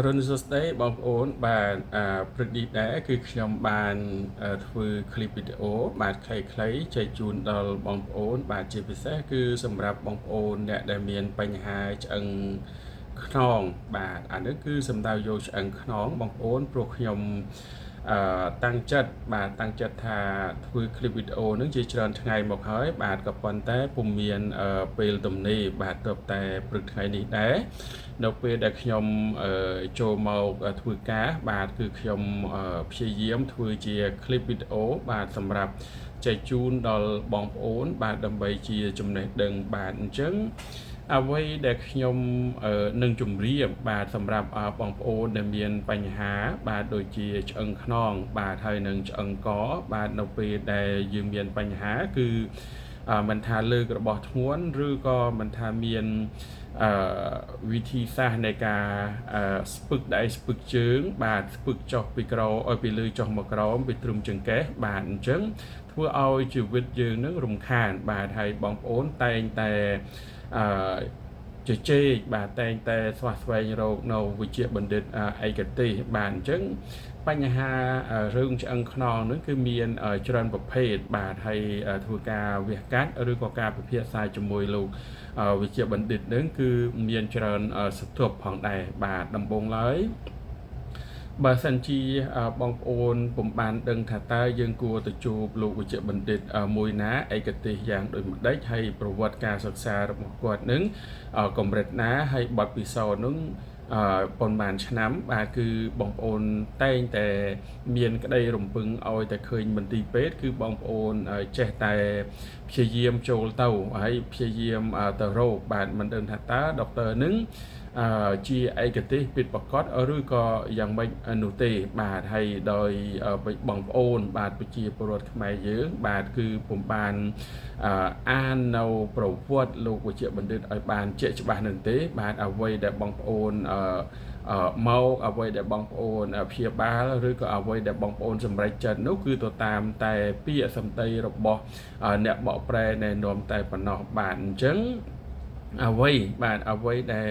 រុនសួស្តីបងប្អូនបាទព្រឹកនេះដែរគឺខ្ញុំបានធ្វើคลิปវីដេអូបាទខ្លីៗចែកជូនដល់បងប្អូនបាទជាពិសេសគឺសម្រាប់បងប្អូនអ្នកដែលមានបញ្ហាឆ្អឹងខ្នងបាទអានេះគឺសំដៅយកឆ្អឹងខ្នងបងប្អូនព្រោះខ្ញុំតាំងចិត្តថាធ្វើคลิปវីដេអូនឹងជាច្រើនថ្ងៃមកហើយបាទក៏ប៉ុន្តែពុំមានពេលទំនេរបាទទើបតែព្រឹកថ្ងៃនេះដែរនៅពេលដែលខ្ញុំចូលមកធ្វើការបាទគឺខ្ញុំព្យាយាមធ្វើជាคลิปវីដេអូបាទសម្រាប់ចែកជូនដល់បងប្អូនបាទដើម្បីជាចំណេះដឹងបាទអញ្ចឹងអ្វីដែលខ្ញុំនឹងជម្រាបបាទសម្រាប់បងប្អូនដែលមានបញ្ហាបាទដូចជាឆ្អឹងខ្នងបាទហើយនឹងឆ្អឹងកបាទនៅពេលដែលយើងមានបញ្ហាគឺមិនថាលើករបស់ធ្ងន់ឬក៏មិនថាមានវិធីសាស្ត្រនៃការស្ពឹកដៃស្ពឹកជើងបាទស្ពឹកចុះពីក្រោមឲ្យពីលើចុះមកក្រោមពីត្រឹមចង្កេះបាទអញ្ចឹងធ្វើឲ្យជីវិតយើងនឹងរំខានបាទហើយបងប្អូនតែងតែជជែកបាទតែងតែស្វះស្វែងរកនៅវិជ្ជាបណ្ឌិតឯកទេសបាទអញ្ចឹងបញ្ហារឿងឆ្អឹងខ្នងនឹងគឺមានច្រើនប្រភេទបាទហើយធ្វើការវះកាត់ឬក៏ការពិភាក្សាជាមួយលោកវិជ្ជាបណ្ឌិតនឹងគឺមានច្រើនសន្ទុះផងដែរបាទដំបូងឡើយបើសិនជាបងប្អូនពុំបានដឹងថាតើយើងគួរទៅជួបលោកវិជ្ជបណ្ឌិតមួយណាឯកទេសយ៉ាងដូចម្ដេចហើយប្រវត្តិការសិក្សារបស់គាត់នឹងកម្រិតណាហើយបទពិសោធន៍នឹងប៉ុន្មានឆ្នាំបាទគឺបងប្អូនតែងតែមានក្តីរំពឹងឲ្យតែឃើញមន្ទីរពេទ្យគឺបងប្អូនចេះតែព្យាយាមចូលទៅហើយព្យាយាមទៅរកបាទមិនដឹងថាតើដុកទ័រនឹងជាឯកទេសពិតប្រាកដឬក៏យ៉ាងម៉េចនោះទេបាទហើយដោយបងប្អូនបាទប្រជាពលរដ្ឋខ្មែរយើងបាទគឺពុំបានអាននៅប្រវត្តិលោកវិជ្ជបណ្ឌិតឲ្យបានជាក់ច្បាស់នឹងទេបាទអ្វីដែលបងប្អូនមកអ្វីដែលបងប្អូនព្យាបាលឬក៏អ្វីដែលបងប្អូនសម្រេចចិត្តនោះគឺទៅតាមតែពាក្យសម្ដីរបស់អ្នកបកប្រែណែនាំតែប៉ុណ្ណោះបាទអញ្ចឹងអ្វីដែល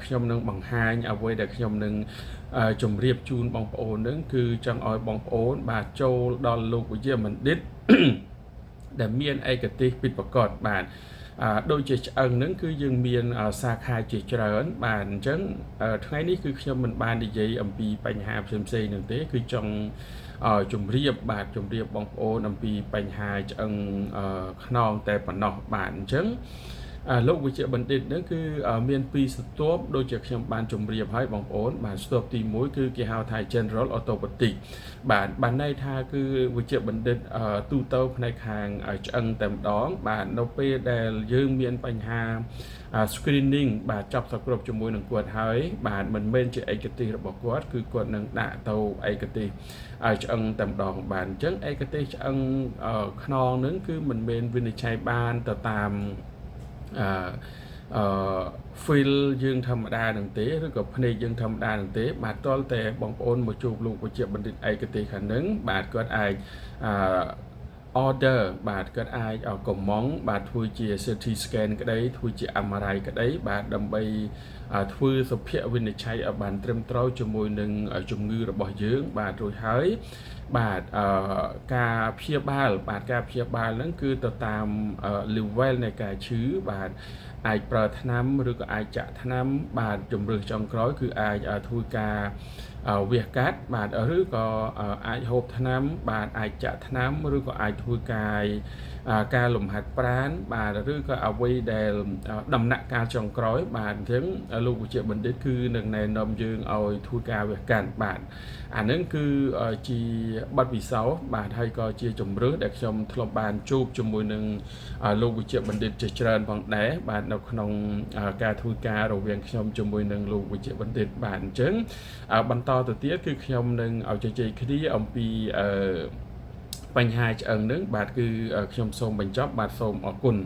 ខ្ញុំនឹងបង្ហាញអ្វីដែលខ្ញុំនឹងជម្រាបជូនបងប្អូននឹងគឺចង់ឲ្យបងប្អូនបាទចូលដល់លោកវិជ្ជាបណ្ឌិតដែលមានឯកទេសពិតប្រាកដបាទដូចជាឆ្អឹងហ្នឹងគឺយើងមានសាខាជាច្រើនបាទអញ្ចឹងថ្ងៃនេះគឺខ្ញុំមិនបាននិយាយអំពីបញ្ហាផ្សេងៗហ្នឹងទេគឺចង់ជម្រាបបងប្អូនអំពីបញ្ហាឆ្អឹងខ្នងតែប៉ុណ្ណោះបាទអញ្ចឹងលោកវិជ្ជបណ្ឌិតហ្នឹងគឺមានពីរស្ទាប់ដូចជាខ្ញុំបានជម្រាបឲ្យបងប្អូនបាទស្ទាប់ទី1គឺគេហៅថា General Orthopedic បាទបានន័យថាគឺវិជ្ជបណ្ឌិតទូទៅផ្នែកខាងឆ្អឹងតែម្ដងបាទនៅពេលដែលយើងមានបញ្ហា screening បាទចាប់សគ្រប់ជាមួយនឹងគាត់ហើយបាទមិនមែនជាឯកទេសរបស់គាត់គឺគាត់នឹងដាក់ទៅឯកទេសឆ្អឹងតែម្ដងបាទអញ្ចឹងឯកទេសឆ្អឹងខ្នងហ្នឹងគឺមិនមែនវិនិច្ឆ័យបានទៅតាមfeel យើងធម្មតានឹងទេឬក៏ភ្នែកយើងធម្មតានឹងទេបាទតលតែបងប្អូនមកជួបលោកវិជ្ជាបណ្ឌិតឯកទេសខាងហ្នឹងបាទគាត់អាចorder បាទគាត់អាចកំងបាទធ្វើជា CT scan ក្តីធ្វើជា MRI ក្តីបាទដើម្បីធ្វើសុភវិនិច្ឆ័យឲ្យបានត្រឹមត្រូវជាមួយនឹងជំងឺរបស់យើងបាទរួចហើយបាទការព្យាបាលហ្នឹងគឺទៅតាម level នៃការឈឺបាទអាចប្រើថ្នាំឬក៏អាចចាក់ថ្នាំបាទជំរឿសចុងក្រោយគឺអាចធ្វើការវះកាត់បាទឬក៏អាចហូបថ្នាំបាទអាចចាក់ថ្នាំឬក៏អាចធ្វើការលំហាត់ប្រាណបាទឬក៏អ្វីដែលដំណាក់កាលចុងក្រោយបាទអញ្ចឹងលោកវិជ្ជាបណ្ឌិតគឺនឹងណែនាំយើងឲ្យធ្វើការវះកាត់បាទអានឹងគឺជាបទពិសោធន៍បាទហើយក៏ជាជំរឿសដែលខ្ញុំធ្លាប់បានជួបជាមួយនឹងលោកវិជ្ជាបណ្ឌិតជាច្រើនផងដែរបាទនៅក្នុងការធ្វើការរវាងខ្ញុំជាមួយនឹងលោកវិជ្ជាបណ្ឌិតបាទអញ្ចឹងបន្តទៅទៀតគឺខ្ញុំនឹងឲ្យជជែកគ្នាអំពីបញ្ហាឆ្អឹងនឹងបាទគឺខ្ញុំសូមបញ្ចប់បាទសូមអរគុណ